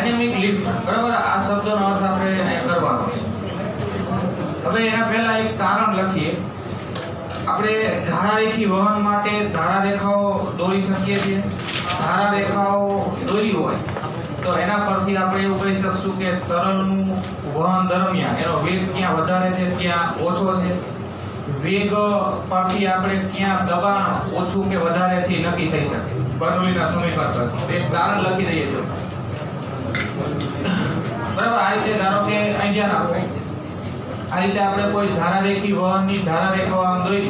Dynamic lift, બરાબર, આ શબ્દનો અર્થ આપણે કરવાનો છે. હવે એના પહેલા એક તારણ લખીએ. આપણે ધારારેખી વહન માટે ધારારેખાઓ દોરી શકીએ છીએ. ધારારેખાઓ દોરી હોય તો એના પરથી આપણે એવું કહી શકશું કે તરલનું વહન દરમિયાન એનો વેગ ક્યાં વધારે છે, ક્યાં ઓછો છે. વેગ પરથી આપણે ક્યાં દબાણ ઓછું કે વધારે છે એ નક્કી થઈ શકે બર્નોલીના સમીકરણ પરથી. એક તારણ લખી દઈએ તો, બરાબર. આ રીતે ધારો કે અહીં ધ્યાન આપો, આ રીતે આપણે કોઈ ધારારેખી વહનની ધારારેખાઓ આમ દોરી.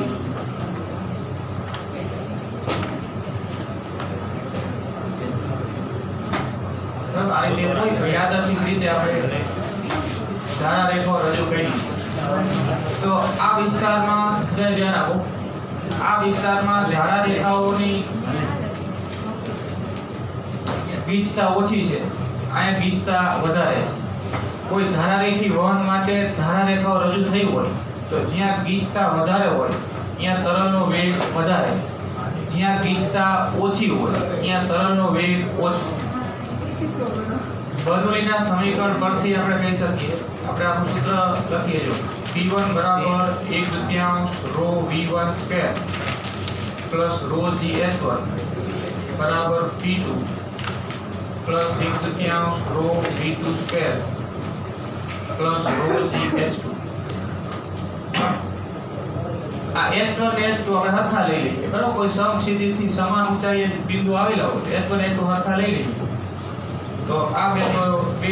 બરાબર, આ રીતે યાદર્શિક રીતે આપણે ધારારેખાઓ રજૂ કરી છે. તો આ વિસ્તારમાં ધ્યાન આપો, આ વિસ્તારમાં ધારારેખાઓની ગીચતા ઓછી છે, અહીંયા ગીચતા વધારે છે. કોઈ ધારારેખી વહન માટે ધારારેખાઓ રજૂ થઈ હોય તો જ્યાં ગીચતા વધારે હોય ત્યાં તરલનો વેગ વધારે, જ્યાં ગીચતા ઓછી હોય ત્યાં તરલનો વેગ ઓછો. બર્નોલીના સમીકરણ પરથી આપણે કહી શકીએ, આપણે આનું સૂત્ર લખીએ જો, P1 બરાબર 1/2 rho V1 square plus rho GH1 બરાબર P2 plus 1/2 rho V2 square plus rho GH2. આ H1 ને H2 આપણે હરખા લઈ લઈએ, બરાબર. કોઈ સમક્ષિતિજથી સમાન ઊંચાઈએ બિંદુ આવેલા હોય H1 H2 હરખા લઈ લઈએ તો આ બે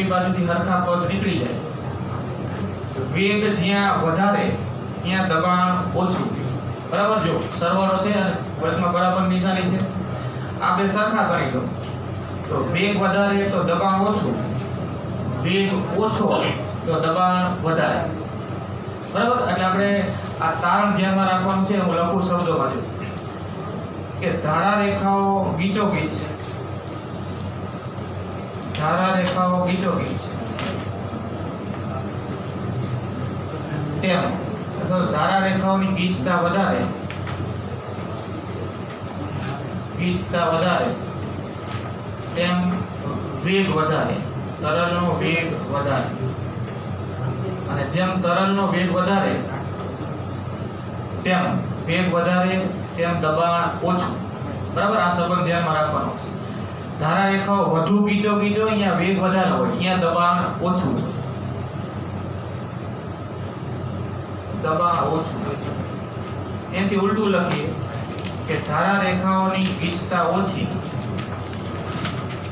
બાજુથી હરખા પદ નીકળી જાય. વેગ જ્યાં વધારે ત્યાં દબાણ ઓછું, બરાબર. જો સરવાળો છે અને વચમાં બરાબર નિશાની છે, આ બે સરખા કરી દો તો વેગ વધારે તો દબાણ ઓછું, વેગ ઓછો તો દબાણ વધારે, બરાબર. એટલે આપણે આ તારણ ધ્યાનમાં રાખવાનું છે. હું લખું શબ્દોમાં જો કે ધારારેખાઓ ગીચોગીચ, ધારારેખાઓ ગીચોગીચ તેમ અથવા ધારારેખાઓની ગીચતા વધારે તેમ વેગ વધારે, તરલનો વેગ વધારે. અને જેમ તરલનો વેગ વધારે તેમ વેગ વધારે તેમ દબાણ ઓછું, બરાબર. આ સંબંધ ધ્યાનમાં રાખવાનો છે. ધારારેખાઓ વધુ ગીચોગીચો, અહીંયા વેગ વધારે હોય, અહીંયા દબાણ ઓછું, દબાણ ઓછું. એનાથી ઉલટું લખીએ કે ધારારેખાઓની ગીચતા ઓછી,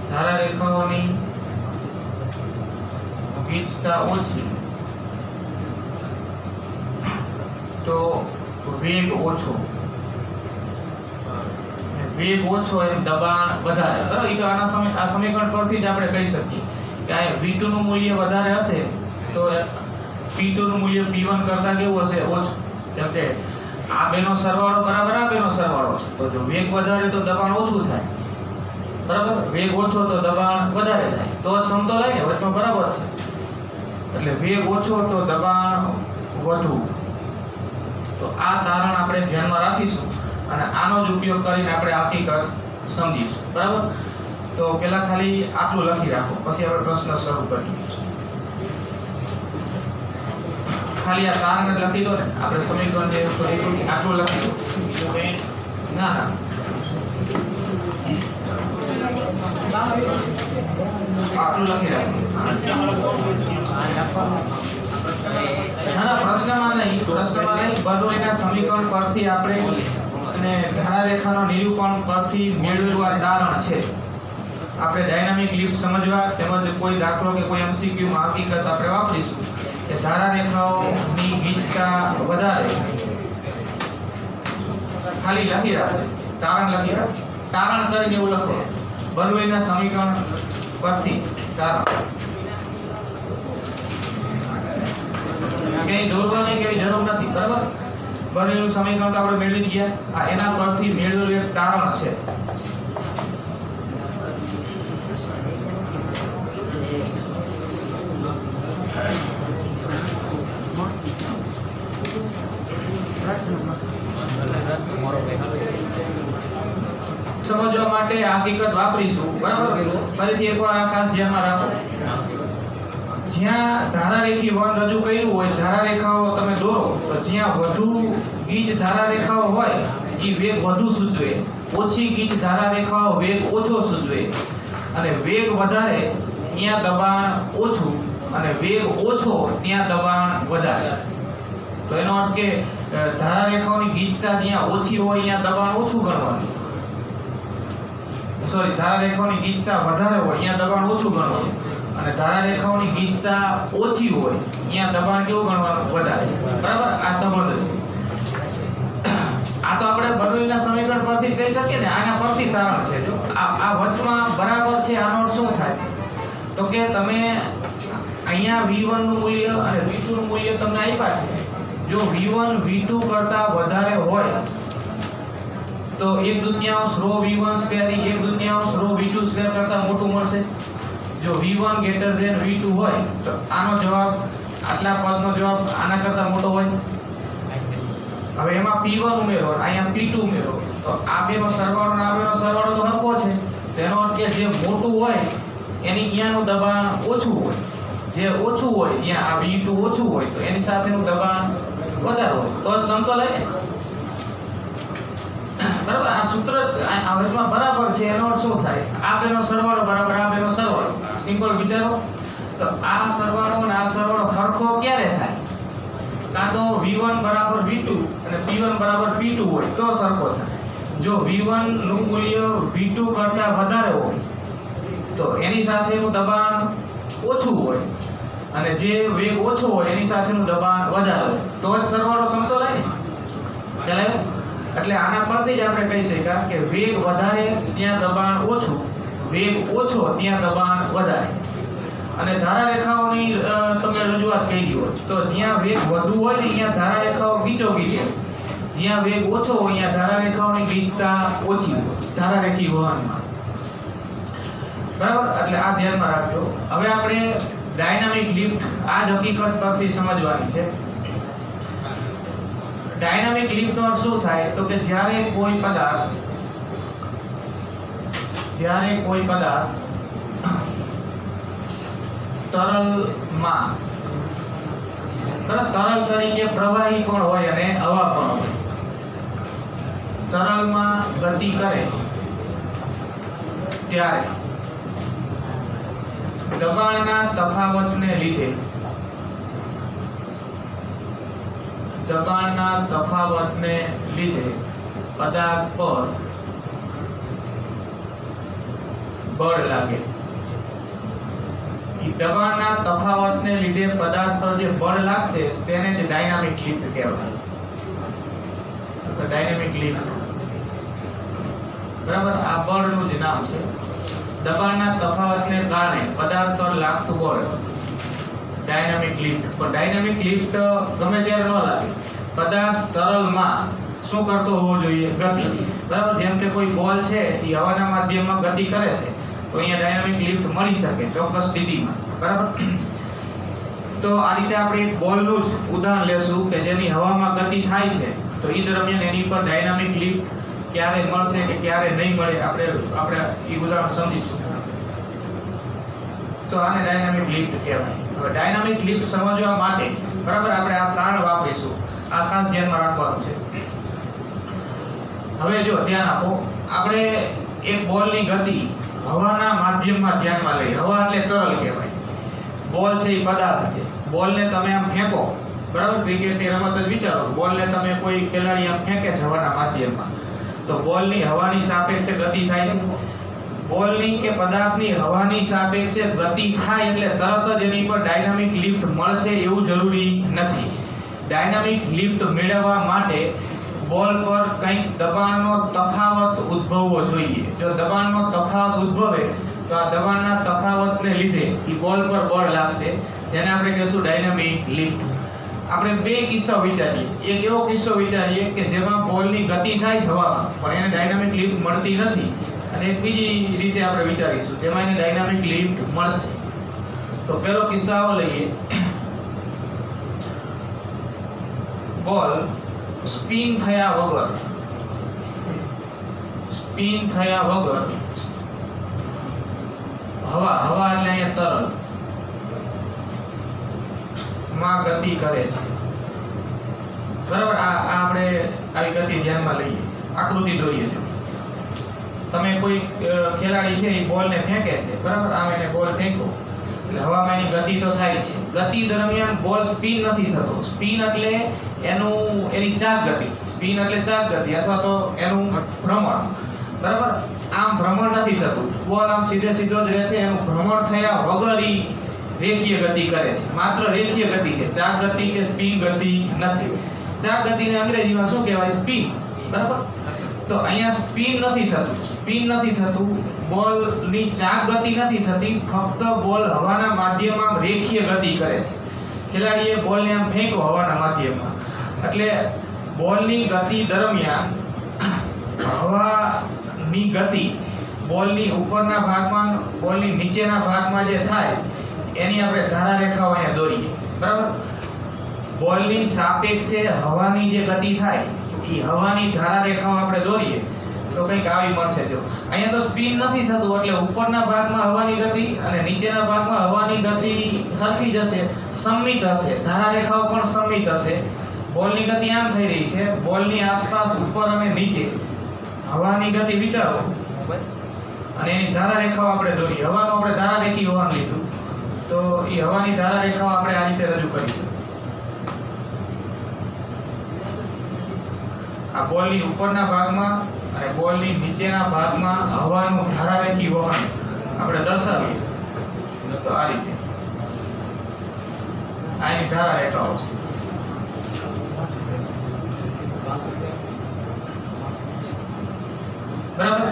ધારારેખાઓની ગીચતા ઓછી તો વેગ ઓછો, વેગ ઓછો એમ દબાણ વધારે, બરાબર. એ તો આ સમીકરણ પરથી જ આપણે કહી શકીએ કે આ V2 નું મૂલ્ય વધારે હશે તો P2 નું મૂલ્ય P1 કરતા કેવું હશે, ઓછું. જેમ કે આ બેનો સરવાળો બરાબર આ બેનો સરવાળો છે તો જો વેગ વધારે તો દબાણ ઓછું થાય, બરાબર. વેગ ઓછો તો દબાણ વધારે થાય, તો સમતોલાય ને વચમાં બરાબર છે. એટલે વેગ ઓછો તો દબાણ વધુ. તો આ તારણ આપણે ધ્યાનમાં રાખીશું અને આનો જ ઉપયોગ કરીને આપણે હકીકત સમજીશું, બરાબર. તો પહેલા ખાલી આટલું લખી રાખો, પછી આપણે પ્રશ્ન શરૂ કરીશું. ખાલી આ તારણ લખી દો ને, આપણે સમીકરણ જે આટલું લખી દો, બીજું કંઈ ના ના આટલું લખી રાખો. ના પ્રશ્નમાં નહીં, બર્નોલીના સમીકરણ પરથી આપણે અને ધારારેખાનો નિરૂપણ પરથી મેળવેલું આ તારણ છે. આપણે ડાયનામિક લિફ્ટ સમજવા તેમજ કોઈ દાખલો કે કોઈ એમસીક્યુમાં હકીકત આપણે વાપરીશું કે ધારારેખાઓની ગીચતા વધારે. ખાલી લખી રાખો, તારણ લખી રાખો, તારણ કરીને એવું લખો બર્નોલીના સમીકરણ પરથી તારણ. કઈ દોરવાની કેવી જરૂર નથી, બરાબર. બર્નોલીનું સમીકરણ તો આપણે મેળવી ગયા, આ એના પરથી મેળવેલું એક તારણ છે. સમજવા માટે આ હકીકત વાપરીશું, બરાબર? ફરીથી એકવાર આ ખાસ ધ્યાનમાં રાખો, જ્યાં ધારારેખી વન રજૂ કર્યું હોય, ધારારેખાઓ તમે દોરો તો જ્યાં વધુ ગીચ ધારારેખાઓ હોય એ વેગ વધુ સૂચવે, ઓછી ગીચ ધારારેખાઓ વેગ ઓછો સૂચવે, અને વેગ વધારે ત્યાં દબાણ ઓછું, અને વેગ ઓછો ત્યાં દબાણ વધારે. તો એનો અર્થ કે ધારારેખાઓની ગીચતા જ્યાં ઓછી હોય ત્યાં દબાણ ઓછું ગણવાનું, સોરી, ધારારેખાઓની ગીચતા વધારે હોય ત્યાં દબાણ ઓછું ગણવાનું, અને ધારારેખાઓની ગીચતા ઓછી હોય ત્યાં દબાણ કેવું ગણવાનું? વધારે. બરાબર? આ સંબંધ છે. આ તો આપણે બર્નોલીના સમીકરણ પરથી કહી શકીએ ને, આના પરથી તારણ છે. જો આ વચમાં બરાબર છે, આનો અર્થ શું થાય? તો કે તમે અહીંયા V1 નું મૂલ્ય અને V2 નું મૂલ્ય તમને આપ્યા છે. જો V1 V2 કરતા વધારે હોય તો 1/2 રો V1 સ્ક્વેર એ 1/2 રો V2 સ્ક્વેર કરતા મોટું મળશે. જો V1 greater than V2 હોય તો આનો જવાબ, આટલા પદનો જવાબ આના કરતા મોટો હોય. હવે એમાં P1 ઉમેરો, અહીંયા P2 ઉમેરો, તો આ બેનો સરવાળો અને આ બેનો સરવાળો તો હરખો છે. તેનો અર્થ કે જે મોટું હોય એની અહીંયાનું દબાણ ઓછું હોય, જે ઓછું હોય ત્યાં આ V2 ઓછું હોય તો એની સાથેનું દબાણ વધારે હોય, તો સમતોલાય ને. બરાબર? આ સૂત્ર આ વર્ગમાં બરાબર છે, એનો અર્થ શું થાય? આ બેનો સરવાળો બરાબર આ બેનો સરવાળો, સિમ્પલ વિચારો. તો આ સરવાળો અને આ સરવાળો સરખો ક્યારે થાય? કાં તો V1 બરાબર V2 અને P1 બરાબર P2 હોય તો સરખો થાય. જો V1 નું મૂલ્ય V2 કરતા વધારે હોય તો એની સાથેનું દબાણ ઓછું હોય, અને જે વેગ ઓછો હોય એની સાથેનું દબાણ વધારે હોય, તો જ સરવાળો સમતોલાય ને. ખ્યાલ આવ્યો? એટલે આના પરથી જ આપણે કહી શકાય કે વેગ વધારે ત્યાં દબાણ ઓછું, વેગ ઓછો ત્યાં દબાણ વધારે. અને ધારારેખાઓની તમે રજૂઆત કરી હોય તો જ્યાં વેગ વધુ હોય ને ત્યાં ધારારેખાઓ ગીચોગીચ હોય, જ્યાં વેગ ઓછો હોય ત્યાં ધારારેખાઓની ગીચતા ઓછી હોય ધારારેખી વહનમાં. બરાબર? એટલે આ ધ્યાનમાં રાખજો. હવે આપણે ડાયનામિક લિફ્ટ આ જ હકીકત પરથી સમજવાની છે. ડાયનામિક લિફ્ટનો અર્થ શું થાય? તો કે જ્યારે કોઈ પદાર્થ તરલમાં, તરલ તરીકે પ્રવાહી પણ હોય અને હવા પણ હોય, તરલમાં ગતિ કરે ત્યારે દબાણના તફાવતને લીધે પદાર્થ પર બળ લાગે. દબાણના તફાવતને લીધે પદાર્થ પર જે બળ લાગશે તેને જ ડાયનામિક લિફ્ટ કહેવાય. તો ડાયનામિક લિફ્ટ, બરાબર, આ બળનું જ નામ છે. દબાણના તફાવતને કારણે પદાર્થ પર લાગતું બળ ડાયનામિક લિફ્ટ. પણ ડાયનામિક લિફ્ટ ગમે ત્યારે ન લાગે. પદાર્થ તરલમાં શું કરતો હોવો જોઈએ? ગતિ. બરાબર? જેમ કે કોઈ બોલ છે એ હવાના માધ્યમમાં ગતિ કરે છે તો અહીંયા ડાયનામિક લિફ્ટ મળી શકે ચોક્કસ સ્થિતિમાં. બરાબર? તો આ રીતે આપણે એક બોલનું જ ઉદાહરણ લેશું કે જેની હવામાં ગતિ થાય છે, તો એ દરમિયાન એની પર ડાયનામિક લિફ્ટ ક્યારે મળશે કે ક્યારે નહીં મળે આપણે એ ઉદાહરણ સમજીશું. તો આને ડાયનામિક લિફ્ટ કહેવાય. હવે ડાયનામિક લિફ્ટ સમજવા માટે બરાબર આપણે આ તારણ વાપરીશું. આ ખાસ ધ્યાનમાં રાખવાનું છે. હવે જો ધ્યાન આપો, આપણે એક બોલની ગતિ હવાના માધ્યમમાં ધ્યાનમાં લઈએ. હવા એટલે તરલ કહેવાય. બોલ છે એ પદાર્થ છે. બોલને તમે આમ ફેંકો, બરાબર? ક્રિકેટની રમત જ વિચારો. બોલને તમે કોઈ ખેલાડી આમ ફેંકે છે હવાના માધ્યમમાં, તો બોલની હવાની સાપેક્ષે ગતિ થાય છે. બોલની કે પદાર્થની હવાની સાપેક્ષે ગતિ થાય એટલે તરત જ એની પર ડાયનામિક લિફ્ટ મળશે એવું જરૂરી નથી. ડાયનામિક લિફ્ટ મેળવવા માટે બોલ પર કંઈક દબાણનો તફાવત ઉદ્ભવવો જોઈએ. જો દબાણનો તફાવત ઉદ્ભવે તો આ દબાણના તફાવતને લીધે એ બોલ પર બળ લાગશે, જેને આપણે કહીશું ડાયનામિક લિફ્ટ. આપણે બે કિસ્સા વિચારીએ. એક એવો કિસ્સો વિચારીએ કે જેમાં બોલની ગતિ થાય છે હવામાં પણ એને ડાયનામિક લિફ્ટ મળતી નથી, અને એક બીજી રીતે આપણે વિચારીશું જેમાં એને ડાયનામિક લિફ્ટ મળશે. તો પહેલો કિસ્સો આવો લઈએ. બોલ સ્પિન થયા વગર હવા હવા એટલે અહીંયા તરલ માં ગતિ કરે છે, બરાબર. આ આપણે આવી ગતિ ધ્યાનમાં લઈએ, આકૃતિ દોરીએ. તમે કોઈ ખેલાડી છે એ બોલને ફેંકે છે, બરાબર. આમ એને બોલ ફેંકો એટલે હવામાં એની ગતિ તો થાય છે. ગતિ દરમિયાન બોલ સ્પિન નથી થતો. સ્પિન એટલે એની ચાક ગતિ. સ્પિન એટલે ચાક ગતિ અથવા તો એનું ભ્રમણ, બરાબર. આમ ભ્રમણ નથી થતું. બોલ આમ સીધે સીધો જ રહે છે. એનું ભ્રમણ થયા વગર રેખીય ગતિ કરે છે. માત્ર રેખીય ગતિ છે, ચાક ગતિ કે સ્પિન ગતિ નથી. ચાક ગતિને અંગ્રેજીમાં શું કહેવાય? સ્પિન, બરાબર. તો અહીંયા સ્પિન નથી થતું. સ્પિન નથી થતું, બોલની ચાક ગતિ નથી થતી, ફક્ત બોલ હવાના માધ્યમમાં રેખીય ગતિ કરે છે. ખેલાડીએ બોલને આમ ફેંકો હવાના માધ્યમમાં, એટલે બોલની ગતિ દરમિયાન હવાની ગતિ બોલની ઉપરના ભાગમાં, બોલની નીચેના ભાગમાં જે થાય એની આપણે ધારા રેખાઓ અહીંયા દોરીએ, બરાબર. બોલની સાપેક્ષે હવાની જે ગતિ થાય એ હવાની ધારા રેખાઓ આપણે દોરીએ તો કંઈક આવી મળશે. જો અહીંયા તો સ્પિન નથી થતું એટલે ઉપરના ભાગમાં હવાની ગતિ અને નીચેના ભાગમાં હવાની ગતિ સરખી જ હશે, સંમિત હશે. ધારા રેખાઓ પણ સંમિત હશે. બોલની ગતિ આમ થઈ રહી છે, બોલની આસપાસ ઉપર અને નીચે હવાની ગતિ વિચારો અને એની ધારા રેખાઓ આપણે દોરીએ. હવાનું આપણે ધારા રેખી હોવાનું લીધું તો એ હવાની ધારા રેખાઓ આપણે આ રીતે રજૂ કરીશું. આ બોલની ઉપરના ભાગમાં અને બોલની નીચેના ભાગમાં હવાનું ધારારેખી વહન આપણે દર્શાવીએ તો આ રીતે આની ધારા રેખાઓ છે, બરાબર.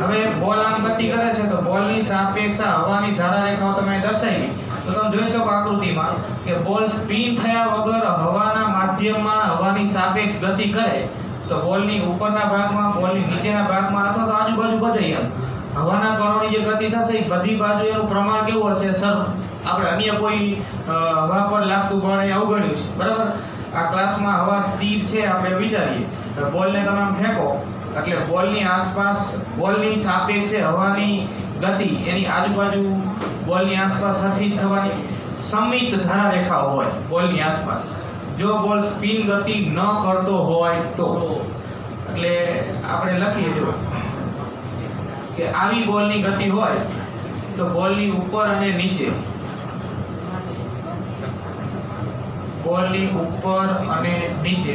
હવે બોલ આમ ગતિ કરે છે તો બોલની સાપેક્ષ હવાની ધારા રેખાઓ તમે દર્શાવી તો તમે જોઈ શકો આકૃતિમાં કે બોલ સ્પિન થયા વગર હવાના માધ્યમમાં હવાની સાપેક્ષ ગતિ કરે તો બોલની ઉપરના ભાગમાં, બોલની નીચેના ભાગમાં અથવા તો આજુબાજુ બધે હવાના કણોની જે ગતિ થશે એ બધી બાજુ એનું પ્રમાણ કેવું હશે? સર આપણે અન્ય કોઈ હવા પર લાગતું બળ એ અવગણ્યું છે, બરાબર. આ ક્લાસમાં હવા સ્થિર છે આપણે વિચારીએ, બોલને તમે આમ ફેંકો એટલે બોલની આસપાસ, બોલની સાપેક્ષે હવાની ગતિ એની આજુબાજુ બોલની આસપાસ સરખી જ થવાની. સંમિત ધારા રેખાઓ હોય બોલની આસપાસ. જો બોલ સ્પિન ગતિ ન કરતો હોય તો, એટલે આપણે લખીએ જો કે આવી બોલની ગતિ હોય તો બોલની ઉપર અને નીચે, બોલની ઉપર અને નીચે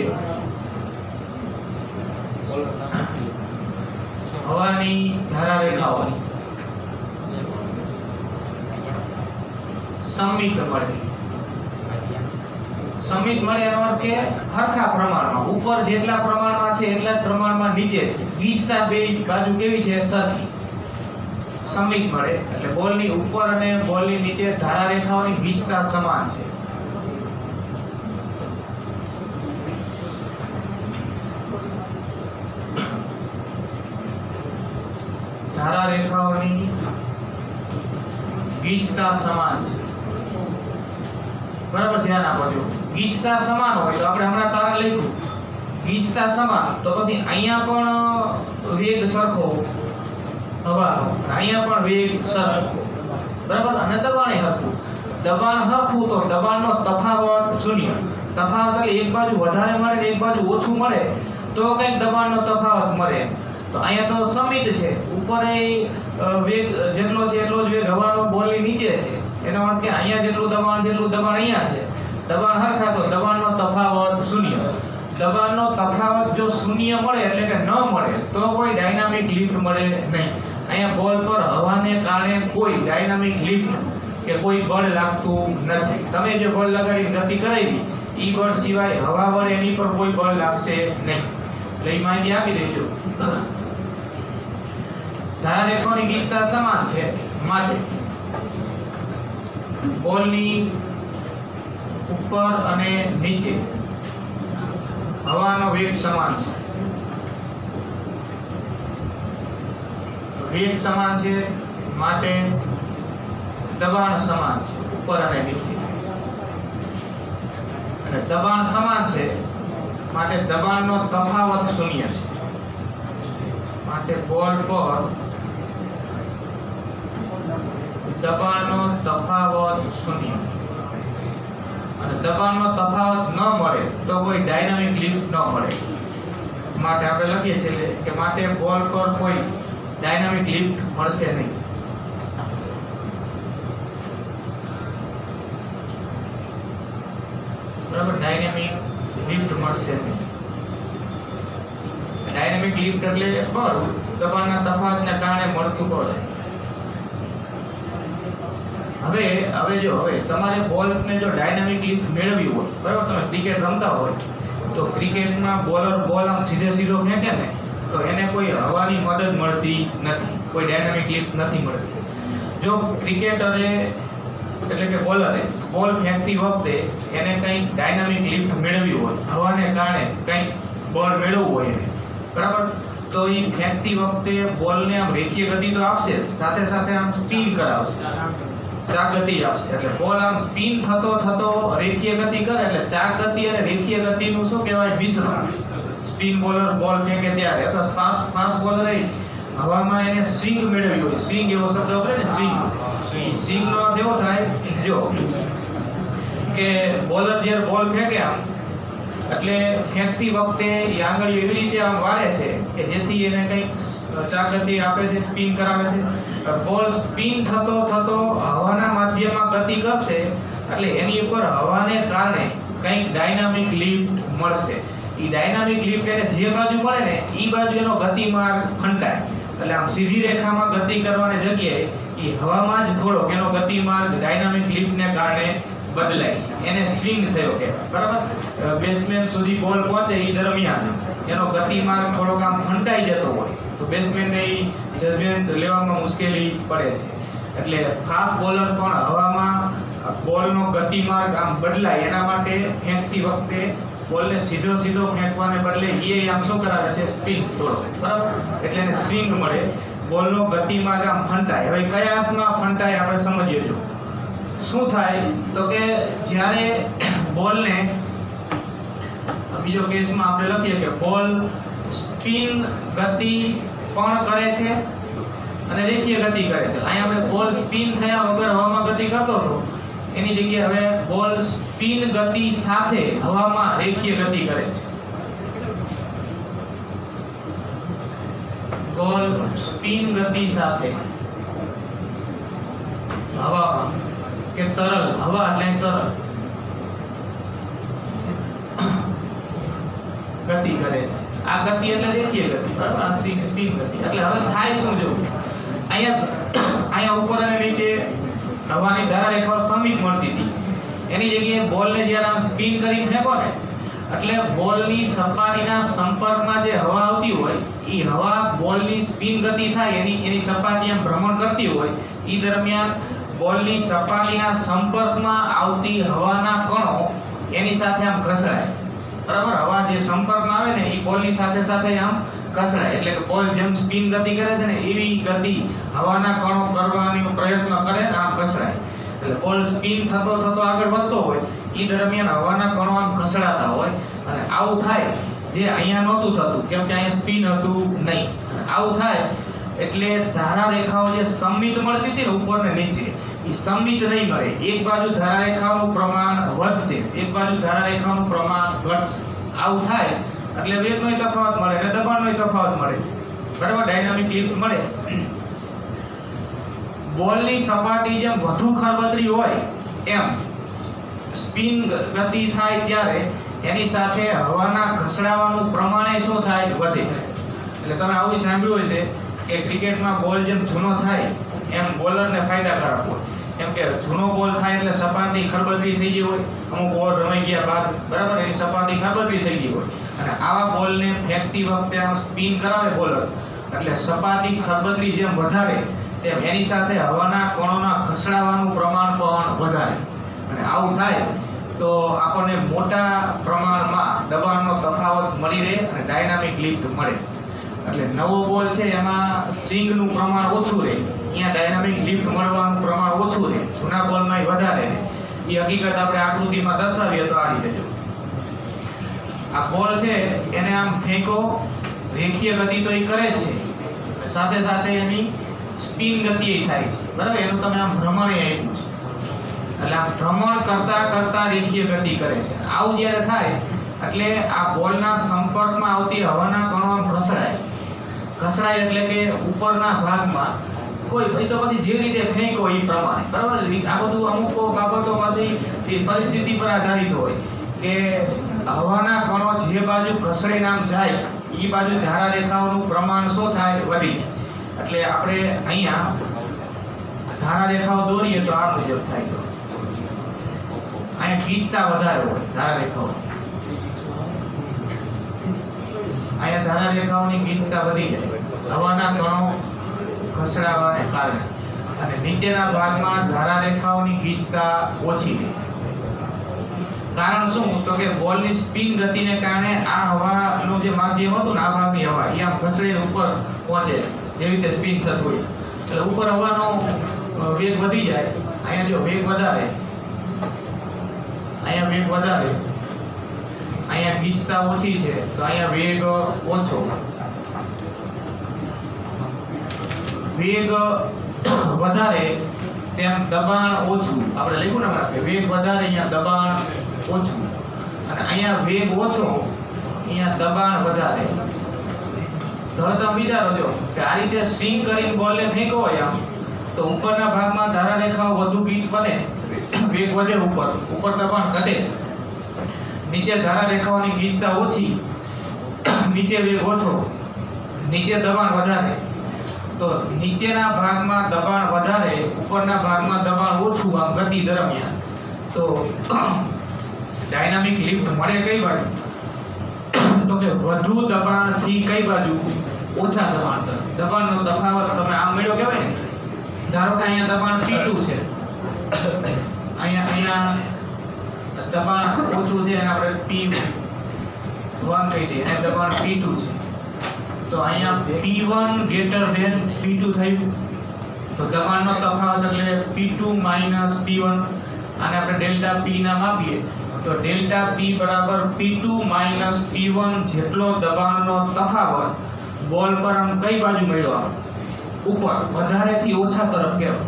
હવાની ધારા રેખાઓની સંમિત મળે. સંમિત મળે એનો અર્થ કે સરખા પ્રમાણમાં, ઉપર જેટલા પ્રમાણમાં છે એટલા જ પ્રમાણમાં નીચે છે. ગીચતા બે બાજુ કેવી છે? સરખી. સંમિત મળે એટલે બોલની ઉપર અને બોલની નીચે ધારા રેખાઓની ગીચતા સમાન છે. ધારા રેખાઓની ગીચતા સમાન છે, બરાબર. ધ્યાન આપજો, ગીચતા સમાન હોય તો આપણે હમણાં તારણ લખ્યું ગીચતા સમાન, તો પછી અહીંયા પણ વેગ સરખો હવાનો, અહીંયા પણ વેગ સરખો, બરાબર. અને દબાણ સરખું. દબાણ સરખું તો દબાણનો તફાવત શૂન્ય. તફાવત એટલે એક બાજુ વધારે મળે ને એક બાજુ ઓછું મળે તો કંઈક દબાણનો તફાવત મળે. તો અહીંયા તો સમિત છે, ઉપર વેગ જેટલો છે એટલો જ વેગ હવાનો બોલની નીચે છે. એનો અર્થ કે અહીંયા જેટલું દબાણ છે એટલું દબાણ અહીંયા છે. દબાણ સરખા તો દબાણનો તફાવત શૂન્ય. દબાણનો તફાવત જો શૂન્ય મળે એટલે કે ન મળે તો કોઈ ડાયનામિક લિફ્ટ મળે નહીં. અહીંયા બોલ પર હવાને કારણે કોઈ ડાયનામિક લિફ્ટ કે કોઈ બળ લાગતું નથી. તમે જે બળ લગાડી ગતિ કરાવી એ બળ સિવાય હવા વડે એની પર કોઈ બળ લાગશે નહીં. એટલે એ માહિતી આપી દેજો. ધારા રેખાઓની ગીચતા સમાન છે માટે બોલની ઉપર અને નીચે હવાનો વેગ સમાન છે. વેગ સમાન છે માટે દબાણ સમાન છે ઉપર અને નીચે. અને દબાણ સમાન છે માટે દબાણનો તફાવત શૂન્ય છે. માટે બોલ પર દબાણનો તફાવત શૂન્ય અને દબાણનો તફાવત ન મળે તો કોઈ ડાયનામિક લિફ્ટ ન મળે. માટે આપણે લખીએ છીએ કે માટે બોલ પર કોઈ ડાયનામિક લિફ્ટ મળશે નહીં. બરાબર, ડાયનામિક લિફ્ટ મળશે નહીં. ડાયનામિક લિફ્ટ એટલે બળ દબાણના તફાવતને કારણે મળતું બળ. હવે તમારે બોલને જો ડાયનામિક લિફ્ટ મેળવવી હોય, બરાબર, તમે ક્રિકેટ રમતા હોય તો ક્રિકેટમાં બોલર બોલ આમ સીધો ફેંકે ને તો એને કોઈ હવાની મદદ મળતી નથી, કોઈ ડાયનામિક લિફ્ટ નથી મળતી. જો ક્રિકેટરે એટલે કે બોલરે બોલ ફેંકતી વખતે એને કંઈ ડાયનામિક લિફ્ટ મેળવવી હોય, હવાને કારણે કંઈ બળ મેળવવું હોય એને, બરાબર, તો એ ફેંકતી વખતે બોલને આમ રેખીય ગતિ તો આપશે, સાથે સાથે આમ સ્પિન કરાવશે, ચાક ગતિ આપશે. એટલે બોલ આમ સ્પિન થતો રેખીય ગતિ કરે એટલે ચાક ગતિ અને રેખીય ગતિનું શું કહેવાય, મિશ્રણ. સ્પિન બોલર બોલ ફેંકે ત્યારે અથવા ફાસ્ટ બોલર હવામાં એને સ્વિંગ મેળવી હોય, સ્વિંગ એવો શબ્દ વાપરે ને, સ્વિંગ નો અર્થ એવો થાય જો કે બોલર જ્યારે બોલ ફેંકે આમ એટલે ફેંકતી વખતે એ આંગળીઓ એવી રીતે આમ વાળે છે કે જેથી એને કંઈક ચાક ગતિ આપે છે, સ્પિન કરાવે છે. બોલ સ્પિન થતો હવાના માધ્યમમાં ગતિ કરશે એટલે એની ઉપર હવાને કારણે કંઈક ડાયનામિક લિફ્ટ મળશે. એ ડાયનામિક લિફ્ટ એને જે બાજુ મળે ને એ બાજુ એનો ગતિમાર્ગ ફંટાય. એટલે આમ સીધી રેખામાં ગતિ કરવાની જગ્યાએ એ હવામાં જ થોડોક એનો ગતિમાર્ગ ડાયનામિક લિફ્ટને કારણે બદલાય છે, એને સ્વિંગ થયો કહેવાય. બરાબર, બેટ્સમેન સુધી બોલ પહોંચે એ દરમિયાન એનો ગતિમાર્ગ થોડોક આમ ફંટાઈ જતો હોય તો બેટ્સમેનને એ જજમેન્ટ લેવામાં મુશ્કેલી પડે છે. એટલે ફાસ્ટ બોલર પણ હવામાં બોલનો ગતિમાર્ગ આમ બદલાય એના માટે ફેંકતી વખતે બોલને સીધો ફેંકવાને બદલે એ આમ શું કરાવે છે, સ્પિન થોડો, બરાબર, એટલે એને સ્વિંગ મળે, બોલનો ગતિમાર્ગ આમ ફંટાય. હવે કયા અર્થમાં ફંટાય આપણે સમજીએ. જો શું થાય તો કે જ્યારે બોલને બીજો કેસમાં આપણે લખીએ કે બોલ સ્પિન ગતિ પણ કરે છે અને રેખીય ગતિ કરે છે. અહીંયા આપણે બોલ સ્પિન થયા વગર હવામાં ગતિ કરતો હતો એની જગ્યાએ હવે બોલ સ્પિન ગતિ સાથે હવામાં રેખીય ગતિ કરે છે. બોલ સ્પિન ગતિ સાથે હવામાં કે તરલ, હવા એટલે તરલ ગતિ કરે છે. આ ગતિ એટલે રેખીય ગતિ, બરાબર, આ સ્પિન ગતિ. એટલે હવે થાય શું, જો અહીંયા ઉપર અને નીચે હવાની ધારા રેખાઓ સમિત મળતી હતી એની જગ્યાએ બોલને જ્યારે આમ સ્પિન કરી ફેંકો ને એટલે બોલની સપાટીના સંપર્કમાં જે હવા આવતી હોય એ હવા બોલની સ્પિન ગતિ થાય એની સપાટી આમ ભ્રમણ કરતી હોય એ દરમિયાન બોલની સપાટીના સંપર્કમાં આવતી હવાના કણો એની સાથે આમ ઘસડાય. બરાબર, હવા જે સંપર્કમાં આવે ને એ બોલની સાથે આમ ઘસડાય. એટલે કે બોલ જેમ સ્પિન ગતિ કરે છે ને એવી ગતિ હવાના કણો કરવાનો પ્રયત્ન કરે ને આમ ઘસડાય. એટલે બોલ સ્પિન થતો આગળ વધતો હોય એ દરમિયાન હવાના કણો આમ ઘસડાતા હોય અને આવું થાય જે અહીંયા નહોતું થતું કેમ કે અહીંયા સ્પિન હતું નહીં. આવું થાય એટલે ધારા રેખાઓ જે સમમિત મળતી હતી ને ઉપર ને નીચે એ સમમિત નહીં મળે. એક બાજુ ધારા રેખાઓનું પ્રમાણ વધશે, એક બાજુ ધારા રેખાઓનું પ્રમાણ ઘટશે. આવું થાય એટલે વેગનો તફાવત મળે અને દબાણનો તફાવત મળે, બરાબર, ડાયનામિક લિફ્ટ મળે. બોલની સપાટી જેમ વધુ ખરબચડી હોય એમ સ્પિન ગતિ થાય ત્યારે એની સાથે હવાના ઘસડાવાનું પ્રમાણ શું થાય, વધે. એટલે તમે આવું સાંભળ્યું હશે કે ક્રિકેટમાં બોલ જેમ જૂનો થાય એમ બોલરને ફાયદાકારક હોય. કેમ કે જૂનો બોલ થાય એટલે સપાટી ખરબચડી થઈ ગઈ હોય, અમુક ઓવર રમાઈ ગયા બાદ, બરાબર, એની સપાટી ખરબચડી થઈ ગઈ હોય અને આવા બોલને ફેંકતી વખતે આમ સ્પિન કરાવે બોલર એટલે સપાટી ખરબચડી જેમ વધારે તેમ એની સાથે હવાના કણોના ઘસડાવાનું પ્રમાણ પણ વધારે. અને આવું થાય તો આપણને મોટા પ્રમાણમાં દબાણનો તફાવત મળી રહે અને ડાયનામિક લિફ્ટ મળે. એટલે નવો બોલ છે એમાં સ્વિંગનું પ્રમાણ ઓછું રહે, અહીંયા ડાયનામિક લિફ્ટ મળવાનું પ્રમાણ ઓછું રહે, જૂના બોલમાં વધારે રહે. એ હકીકત આપણે આકૃતિમાં દર્શાવીએ તો આ રીતે. આ બોલ છે એને આમ ફેંકો, રેખીય ગતિ તો એ કરે જ છે, સાથે એની સ્પિન ગતિ થાય છે, બરાબર? એનું તમે આમ ભ્રમણ આપ્યું છે, એટલે આ ભ્રમણ કરતા કરતા રેખીય ગતિ કરે છે. આવું જ્યારે થાય એટલે આ બોલના સંપર્કમાં આવતી હવાના કણો આમ ઘસરાય એટલે કે ઉપરના ભાગમાં કોઈ તો પછી જે રીતે ફેંકો એ પ્રમાણે, બરાબર? આ બધું અમુક બાબતો પછી પરિસ્થિતિ પર આધારિત હોય કે હવાના કણો જે બાજુ ઘસડીને આમ જાય એ બાજુ ધારા રેખાઓનું પ્રમાણ શું થાય? વધી. એટલે આપણે અહીંયા ધારા રેખાઓ દોરીએ તો આ મુજબ થાય. અહીંયા ગીચતા વધારે હોય ધારા રેખાઓ, અહીંયા ધારા રેખાઓની ગીચતા વધી જાય હવાના કણો ઘસડાવાને કારણે, અને નીચેના ભાગમાં ધારા રેખાઓની ગીચતા ઓછી છે. કારણ શું? તો કે બોલની સ્પિન ગતિને કારણે આ હવાનું જે માધ્યમ હતું ને, આ ભાગની હવા એ આમ ઘસડીને ઉપર પહોંચે, જેવી રીતે સ્પિન થતું હોય એટલે ઉપર હવાનો વેગ વધી જાય. અહીંયા જો વેગ વધારે, અહીંયા વેગ વધારે, અહીંયા ગીચતા ઓછી છે તો અહીંયા વેગ ઓછો. વેગ વધારે તેમ દબાણ ઓછું. આપણે લખ્યું ને કે વેગ વધારે, અહીંયા દબાણ ઓછું, અને અહીંયા વેગ ઓછો, અહીંયા દબાણ વધારે. તો હવે તમે વિચારો છો કે આ રીતે સ્વિંગ કરીને બોલને ફેંકો હોય આમ, તો ઉપરના ભાગમાં ધારા રેખાઓ વધુ ગીચ બને, વેગ વધે, ઉપર દબાણ ઘટે. નીચે ધારા રેખાઓની ગીચતા ઓછી, નીચે વેગ ઓછો, નીચે દબાણ વધારે. તો નીચેના ભાગમાં દબાણ વધારે, ઉપરના ભાગમાં દબાણ ઓછું આમ ગતિ દરમિયાન. તો ડાયનામિક લિફ્ટ મળે કઈ બાજુ? તો કે વધુ દબાણથી કઈ બાજુ? ઓછા દબાણ તરફ. દબાણનો તફાવત તમે આમ મેળો કહેવાય ને. ધારો કે અહીંયા દબાણ P2 છે, અહીંયા દબાણ ઓછું છે અને આપણે P1 કહી દઈએ, અને દબાણ P2 છે. તો અહીંયા P1 greater than P2 થયું. તો દબાણનો તફાવત એટલે P2 minus P1. આને આપણે ડેલ્ટા P નામ આપીએ તો ડેલ્ટા P બરાબર P2 minus P1 જેટલો દબાણનો તફાવત બોલ પર આમ કઈ બાજુ મળ્યો? ઉપર, વધારેથી ઓછા તરફ કહેવાય.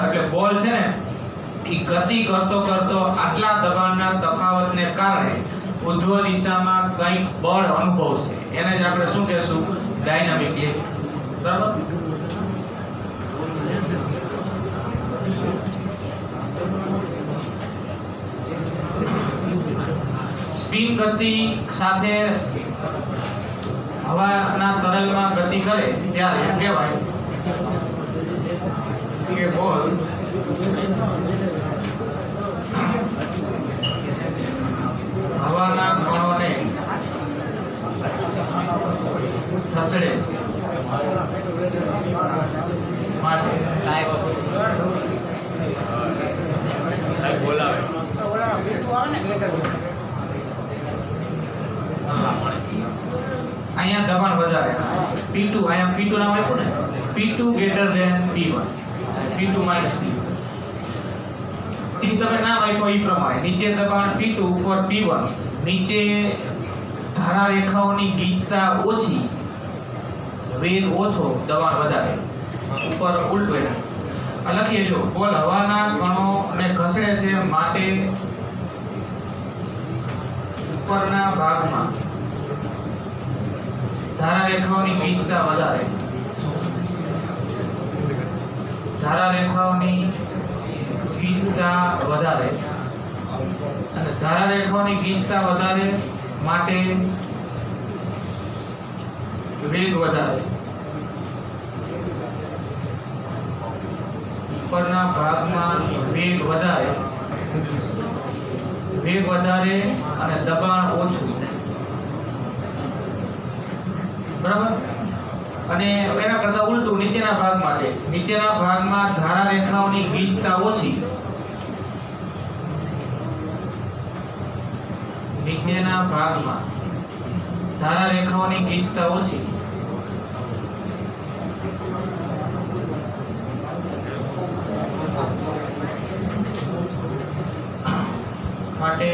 એટલે બોલ છે ને એ ગતિ કરતો આટલા દબાણના તફાવતને કારણે ઉર્ધ્વ દિશામાં કંઈક બળ અનુભવશે. એને જ આપણે શું કહેશું? Dynamic lift. બરાબર? સ્પિન ગતિ સાથે હવાના તરલમાં ગતિ કરે ત્યારે કહેવાય કે બોલ હવાના કણોને ખસેડે છે. માટે સાહેબ બોલાવે. અહીંયા દબાણ વધારે, P2, અહીંયા P2 નામ આપ્યું ને, P2 greater than P1, P2 minus P1. એ તમે નામ આપ્યો એ પ્રમાણે નીચે દબાણ P2 ઉપર P1, નીચે ધારા રેખાઓની ગીચતા ઓછી, વેગ ઓછો, દબાણ વધારે. ઉપર ઉલટું લખીએ જો, બોલ હવાના કણોને ઘસડે છે માટે ઉપરના ભાગમાં ધારા રેખાઓની ગીચતા વધારે, ધારા રેખાઓની ગીચતા વધારે, અને ધારા રેખાઓની ગીચતા વધારે માટે વેગ વધારે. ઉપરના ભાગમાં વેગ વધારે અને દબાણ ઓછું. બરાબર? અને એના કરતા ઉલટું નીચેના ભાગ માટે, નીચેના ભાગમાં ધારા રેખાઓની ગીચતા ઓછી, નીચેના ભાગમાં ધારા રેખાઓની ગીચતા ઓછી, માટે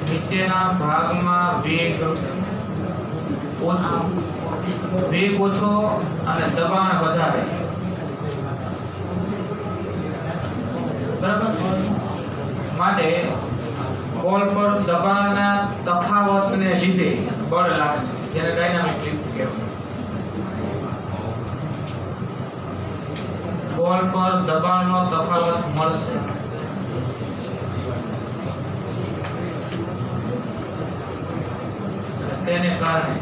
નીચેના ભાગમાં વેગ ઓછો, વેગ ઓછો અને દબાણ વધારે, બરાબર, માટે બોલ પર દબાણના તફાવતને લીધે બળ લાગશે, જેને ડાયનામિક લિફ્ટ કહેવાય. બોલ પર દબાણનો તફાવત મળશે. તેને કારણે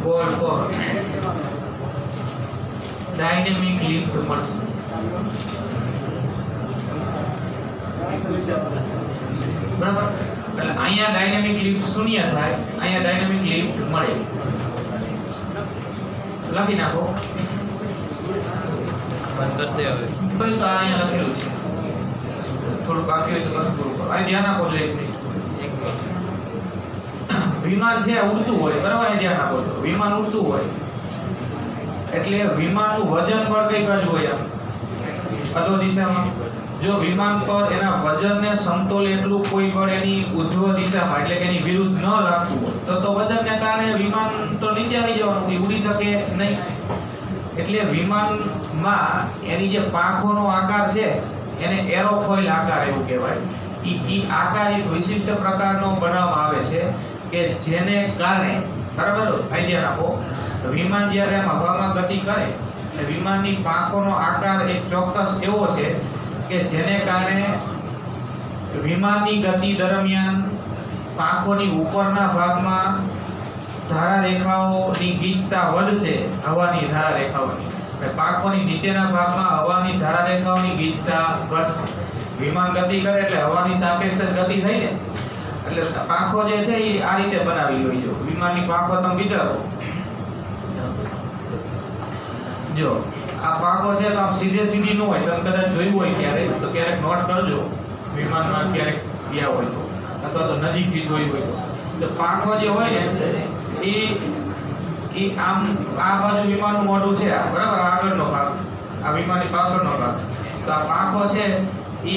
બોલ પર ડાયનેમિક લિફ્ટ મળશે. બરાબર, એટલે અહીંયા ડાયનેમિક લિફ્ટ શૂન્ય થાય, અહીંયા ડાયનેમિક લિફ્ટ મળે. લખી નાખો. બંધ કરते હવે તો અહીંયા લખેલું છે, થોડું બાકી હોય તો પાછું પૂરું કરો. આ ધ્યાન આપો જોઈએ. વિમાન છે ઉડતું હોય, બરાબર, એ ધ્યાન આપો છો. વિમાન ઉડતું હોય એટલે વિમાનનું વજન પર કઈ બાજુ હોય? અધો દિશામાં. જો વિમાન પર એના વજનને સમતોલ એટલું કોઈ બળ એની ઉર્ધ્વ દિશામાં એટલે કે એની વિરુદ્ધ ન લાગતું હોય તો વજનને કારણે વિમાન તો નીચે આવી જવાનું, ઉડી શકે નહીં. એટલે વિમાનમાં એની જે પાંખોનો આકાર છે એને એરોફોઇલ આકાર એવું કહેવાય. ઈ આકાર એક વિશિષ્ટ પ્રકારનો બનાવવામાં આવે છે કે જેને કારણે, બરાબર, આઈડિયા રાખો, વિમાન જ્યારે હવામાં ગતિ કરે એટલે વિમાનની પાંખોનો આકાર એક ચોક્કસ એવો છે કે જેને કારણે વિમાનની ગતિ દરમિયાન પાંખોની ઉપરના ભાગમાં ધારા રેખાઓની ગીચતા વધશે, હવાની ધારા રેખાઓની. પાંખોની નીચેના ભાગમાં હવાની ધારા રેખાઓની ગીચતા ઘટશે. વિમાન ગતિ કરે એટલે હવાની સાપેક્ષ જ ગતિ થઈ ને, એટલે પાંખો જે છે એ આ રીતે બનાવી હોય. જો વિમાનની પાંખો તમે વિચારો, જો આ પાંખો છે તો આમ સીધે સીધી ન હોય. તમે કદાચ જોયું હોય ક્યારેક તો ક્યારેક નોટ કરજો, વિમાનમાં ક્યારેક ગયા હોય તો, અથવા તો નજીકથી જોયું હોય તો પાંખો જે હોય ને એ આમ આ બાજુ વિમાનનું મોઢું છે, આ બરાબર, આગળનો ભાગ, આ વિમાનની પાછળનો ભાગ. તો આ પાંખો છે એ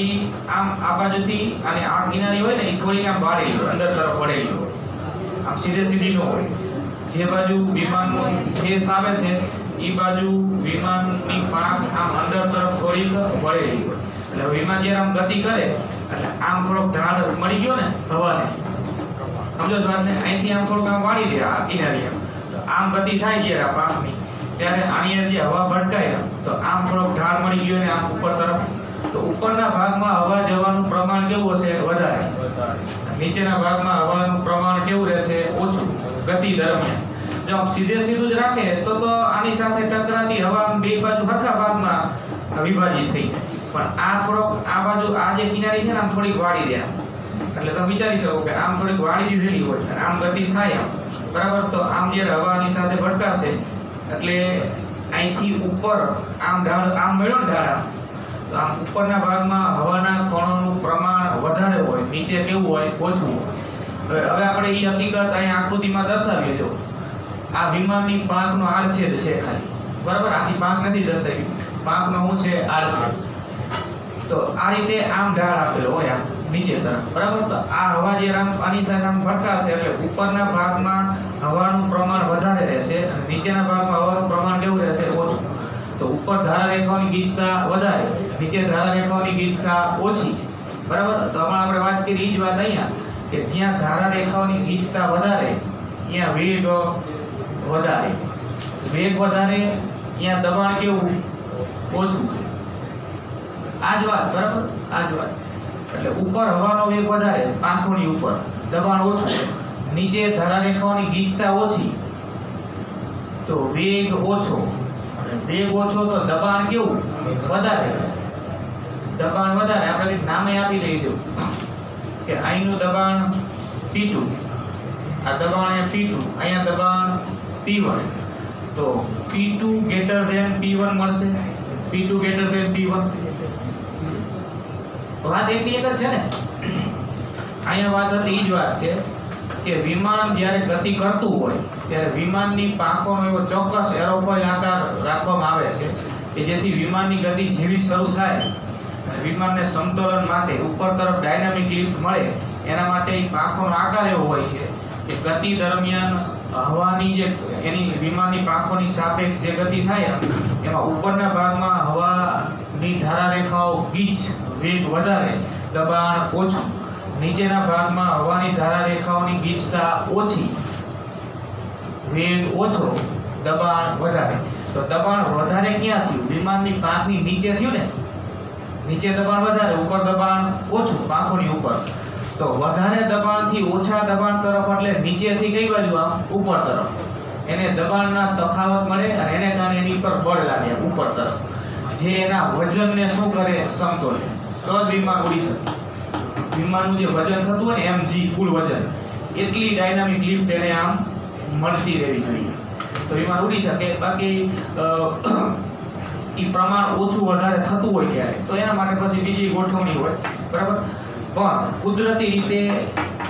આમ આ બાજુથી અને આ કિનારી હોય ને એ થોડીક આમ વાળેલી હોય, અંદર તરફ વળેલી હોય, આમ સીધે સીધી ન હોય. જે બાજુ વિમાનનું ફેસ આવે છે એ બાજુ વિમાનની પાંખ આમ અંદર તરફ થોડીક વળેલી હોય. એટલે વિમાન જ્યારે આમ ગતિ કરે એટલે આમ થોડોક ઢાળ મળી ગયો ને હવાને, સમજો જ વાતને, અહીંથી આમ થોડુંક આમ વાળી દે આ કિનારી, આમ ગતિ થાય જ્યારે આ પાંખની, ત્યારે આની અંદર જે હવા ભટકાય તો આમ થોડોક ઢાળ મળી ગયો ને આમ ઉપર તરફ, તો ઉપરના ભાગમાં હવા જવાનું પ્રમાણ કેવું હશે? વધારે. નીચેના ભાગમાં હવાનું પ્રમાણ કેવું રહેશે? ઓછું ગતિ દરમિયાન. જો આમ સીધે સીધું જ રાખે તો આની સાથે ટકરાતી હવા બે બાજુ સરખા ભાગમાં વિભાજિત થઈ જાય. પણ આ થોડોક આ બાજુ આ જે કિનારી છે ને આમ થોડીક વાળી દે, એટલે તમે વિચારી શકો કે આમ થોડીક વાળી દીધેલી હોય અને આમ ગતિ થાય આમ, બરાબર, તો આમ જ્યારે હવાની સાથે ભટકાશે એટલે અહીંથી ઉપર આમ ઢાળ આમ મળ્યો ને ઢાળ, તો આમ ઉપરના ભાગમાં હવાના કણોનું પ્રમાણ વધારે હોય, નીચે કેવું હોય? ઓછું હોય. હવે આપણે એ હકીકત અહીંયા આકૃતિમાં દર્શાવીએ. જો આ વિમાનની પાંખનો આડછેદ છે ખાલી, બરાબર, આખી પાંખ નથી દર્શાવી, પાંખનો શું છે? આડછેદ. તો આ રીતે આમ ઢાળ આપેલો હોય આમ નીચે તરફ, બરાબર. તો આ હવા જે આની સાથે આમ ભટકાશે એટલે ઉપરના ભાગમાં હવાનું પ્રમાણ વધારે રહેશે અને નીચેના ભાગમાં હવાનું પ્રમાણ કેવું રહેશે? ઓછું. તો ઉપર ધારા રેખાઓની ગીચતા વધારે, નીચે ધારા રેખાઓની ગીચતા ઓછી, બરાબર. તો હમણાં આપણે વાત કરી એ જ વાત અહીંયા કે જ્યાં ધારા રેખાઓની ગીચતા વધારે ત્યાં વેગ વધારે, વેગ વધારે ત્યાં દબાણ કેવું? ઓછું. આ જ વાત, બરાબર, આ જ વાત. એટલે ઉપર હવાનો વેગ વધારે પાંખોની ઉપર, દબાણ ઓછું, નીચે ધારા રેખાઓની ગીચતા ઓછી તો વેગ ઓછો, વેગ ઓછો તો દબાણ કેવું? વધારે. દબાણ વધારે આપણે એક નામે આપી દઈશું કે અહીંનું દબાણ P2, આ દબાણ અહીંયા P2, અહીંયા દબાણ P1, તો P2 greater than P1 મળશે. P2 greater than P1, વાત એટલી એક જ છે ને. અહીંયા વાત હતી એ જ વાત છે કે વિમાન જ્યારે ગતિ કરતું હોય ત્યારે વિમાનની પાંખોનો એવો ચોક્કસ એરોફોઇલ આકાર રાખવામાં આવે છે કે જેથી વિમાનની ગતિ જેવી શરૂ થાય અને વિમાનને સમતોલન માટે ઉપર તરફ ડાયનામિક લિફ્ટ મળે એના માટે ઈ પાંખોનો આકાર એવો હોય છે કે ગતિ દરમિયાન હવાની જે એની વિમાનની પાંખોની સાપેક્ષ જે ગતિ થાય એમાં ઉપરના ભાગમાં હવાની ધારા રેખાઓ ગીચ વેગ વધારે દબાણ ઓછું, નીચેના ભાગમાં હવાની ધારા રેખાઓની ગીચતા ઓછી વેગ ઓછો દબાણ વધારે. તો દબાણ વધારે ક્યાં થયું? વિમાનની પાંખની નીચે થયું ને, નીચે દબાણ વધારે, ઉપર દબાણ ઓછું પાંખોની ઉપર. તો વધારે દબાણથી ઓછા દબાણ તરફ એટલે નીચેથી કઈ બાજુ આમ ઉપર તરફ એને દબાણના તફાવત મળે અને એને કારણે એની પર બળ લાગે ઉપર તરફ, જે એના વજનને શું કરે? સમતોલે. તો જ વિમાન ઉડી શકે. વિમાનનું જે વજન થતું હોય ને mg કુલ વજન, એટલી ડાયનામિક લિફ્ટ એને આમ મળતી રહેવી જોઈએ તો વિમાન ઉડી શકે. બાકી ઈ પ્રમાણ ઓછું વધારે થતું હોય ત્યારે તો એના માટે પછી બીજી ગોઠવણી હોય, બરાબર. પણ કુદરતી રીતે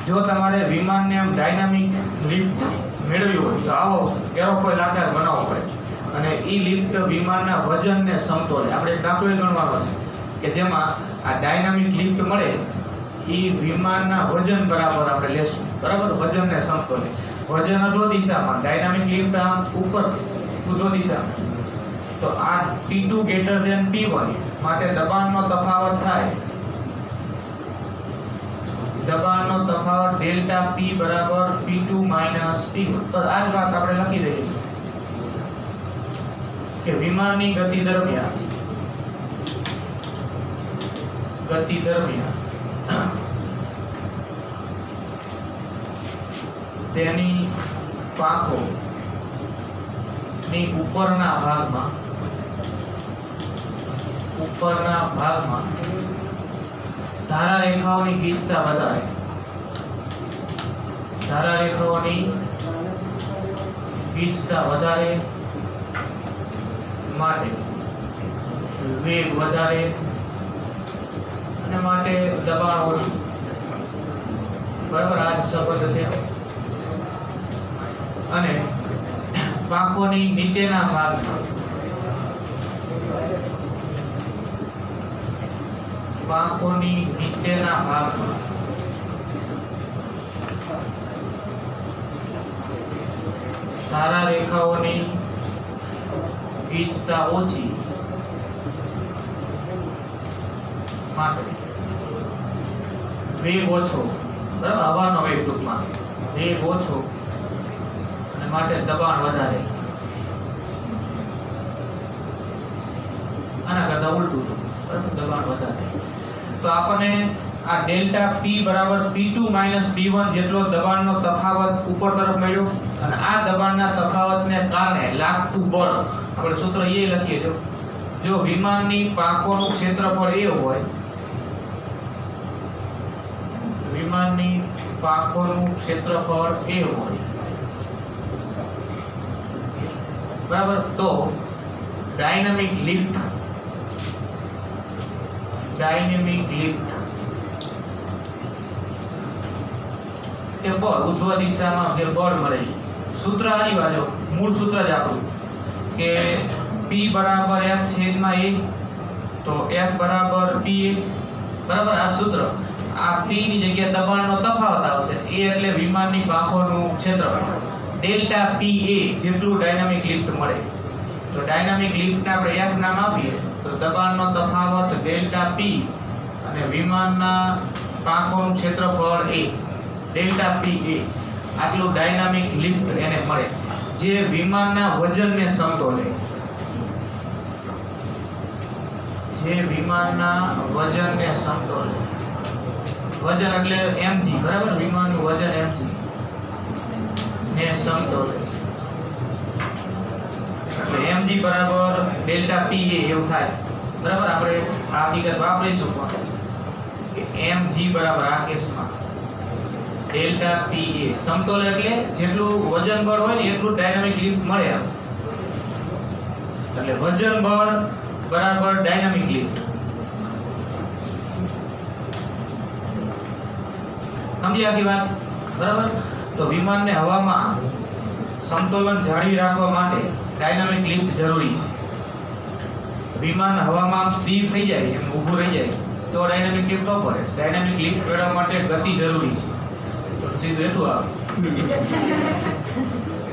જો તમારે વિમાનને આમ ડાયનામિક લિફ્ટ મેળવવી હોય તો આવો એરોફોઇલ આકાર બનાવવો પડે અને ઈ લિફ્ટ વિમાનના વજનને સમતોલે. આપણે એક દાખલો ગણવાનો છે કે જેમાં આ ડાયનામિક લિફ્ટ મળે ઈ વિમાનના વજન બરાબર આપણે લેશું, બરાબર, વજનને સમતોલે. વજન અધો દિશામાં, ડાયનામિક લિફ્ટ આમ ઉપર ઉધો દિશામાં. તો આ P2 greater than P1 માટે દબાણનો તફાવત થાય, દબાણનો તફાવત ડેલ્ટા P બરાબર P2 માઈનસ P1. તો આ જ વાત આપણે લખી દઈએ કે વિમાનની ગતિ દરમિયાન તેની પાંખો ની ઉપરના ભાગમાં ધારા રેખાઓની ગીચતા વધારે, ધારા રેખાઓની ગીચતા વધારે માટે વેગ વધારે અને માટે દબાણ ઓછું, બરાબર. આ જ સંબંધ છે. અને પાંખોની નીચેના ભાગમાં ધારા રેખાઓની ગીચતા ઓછી માટે વેગ ઓછો, બરાબર, હવાનો વેગ ટૂંકમાં વેગ ઓછો અને માટે દબાણ વધારે. આના કરતા ઉલટું બરાબર, દબાણ વધારે. તો આપણને આ ડેલ્ટા P બરાબર P2 માઈનસ P1 જેટલો દબાણનો તફાવત ઉપર તરફ મળ્યો અને આ દબાણના તફાવતને કારણે લાગતું બળ આપણે સૂત્ર એ લખીએ છો. જો વિમાનની પાંખોનું ક્ષેત્રફળ એ હોય, વિમાનની પાંખોનું ક્ષેત્રફળ એ હોય, બરાબર, તો ડાયનામિક લિફ્ટ કે બળ ઉધ્વ દિશામાં જે બળ મળે, સૂત્ર આની બાજુ મૂળ સૂત્ર જ આપણું કે P બરાબર F છેદમાં A, તો F બરાબર PA, બરાબર. આ સૂત્ર આ P ની જગ્યાએ દબાણનો તફાવત આવશે, A એટલે વિમાનની પાંખોનું ક્ષેત્રફળ, ડેલ્ટા PA જેટલું ડાયનામિક લિફ્ટ મળે. તો ડાયનામિક લિફ્ટને આપણે F નામ આપીએ તો દબાણનો તફાવત ડેલ્ટા P અને વિમાનના પાંખોનું ક્ષેત્રફળ A, ડેલ્ટા PA, આટલું ડાયનામિક લિફ્ટ એને મળે જે વિમાનના વજનને સમતોલે, વજન એટલે mg, બરાબર, વિમાનનું વજન mg ને સમતોલે. એટલે mg બરાબર ડેલ્ટા PA એવું થાય, બરાબર. આપણે આ વિગત વાપરીશું કે mg બરાબર આ કેસમાં ડેલ્ટા PA સમતોલ એટલે જેટલું વજન બળ હોય ને એટલું ડાયનામિક લિફ્ટ મળે. એટલે વજન બળ બરાબર ડાયનામિક લિફ્ટ. સમજી આખી વાત, બરાબર. તો વિમાનને હવામાં સમતોલન જાળવી રાખવા માટે ડાયનામિક લિફ્ટ જરૂરી છે. વિમાન હવામાં સ્થિર થઈ જાય, એમ ઊભું રહી જાય તો તો ડાયનામિક લિફ્ટ ન પડે. ડાયનામિક લિફ્ટ મેળવવા માટે ગતિ જરૂરી છે. તો સીધું એટલું આવે.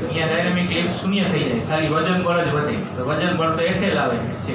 અહીંયા ડાયનામિક લિફ્ટ શૂન્ય થઈ જાય, ખાલી વજન બળ જ વધે. તો વજન બળ તો એઠે લાવે છે.